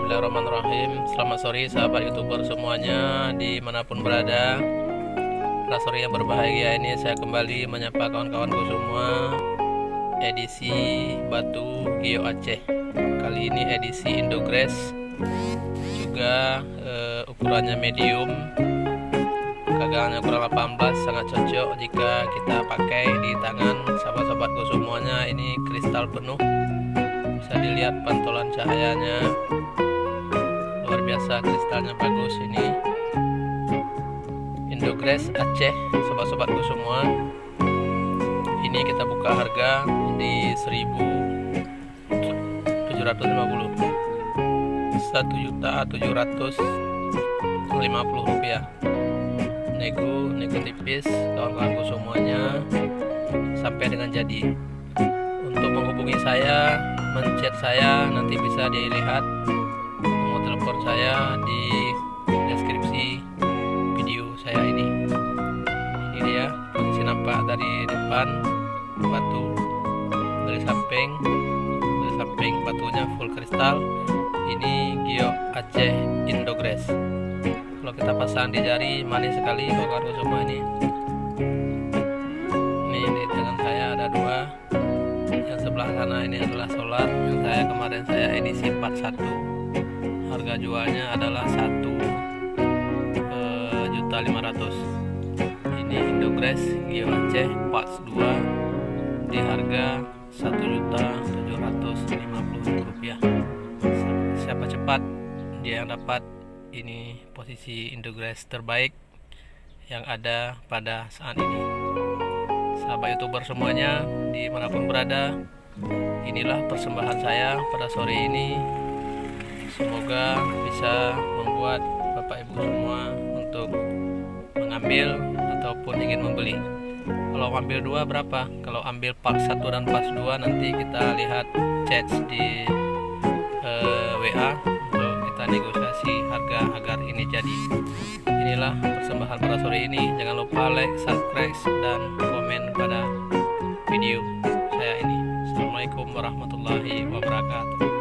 Bismillahirrahmanirrahim. Selamat sore sahabat youtuber semuanya dimanapun berada. Pada sore yang berbahagia ini saya kembali menyapa kawan-kawanku semua. Edisi batu Gio Aceh. Kali ini edisi Indogress. Juga ukurannya medium. Gagangannya kurang 18, sangat cocok jika kita pakai di tangan sahabat-sahabatku semuanya. Ini kristal penuh. Bisa dilihat pantulan cahayanya luar biasa, kristalnya bagus. Ini Indogress Aceh sobat-sobatku semua. Ini kita buka harga di 1.750, 1.750.000 rupiah. Nego tipis kawan-kawanku semuanya sampai dengan jadi. Untuk menghubungi saya, menchat saya, nanti bisa dilihat nomor telepon saya di deskripsi video saya ini. Ini dia posisi nampak dari depan batu, dari samping batunya full kristal. Ini Gio Aceh Indogress. Kalau kita pasang di jari manis sekali kawan-kawan semua. Ini di tangan saya ada dua. Yang sebelah sana ini adalah solar. Yang kemarin saya edisi 41. Harga jualnya adalah 1.500.000. Ini Indogress Gio Aceh parts 2 di harga 1.750.000 rupiah. Siapa cepat dia yang dapat. Ini posisi Indogress terbaik yang ada pada saat ini. Sahabat youtuber semuanya dimanapun berada, inilah persembahan saya pada sore ini. Semoga bisa membuat bapak ibu semua untuk mengambil ataupun ingin membeli. Kalau ambil dua berapa? Kalau ambil part 1 dan part 2 nanti kita lihat chat di WA untuk kita negosiasi harga agar ini jadi. Inilah persembahan pada sore ini. Jangan lupa like, subscribe, dan komen pada video saya ini. Assalamualaikum warahmatullahi wabarakatuh.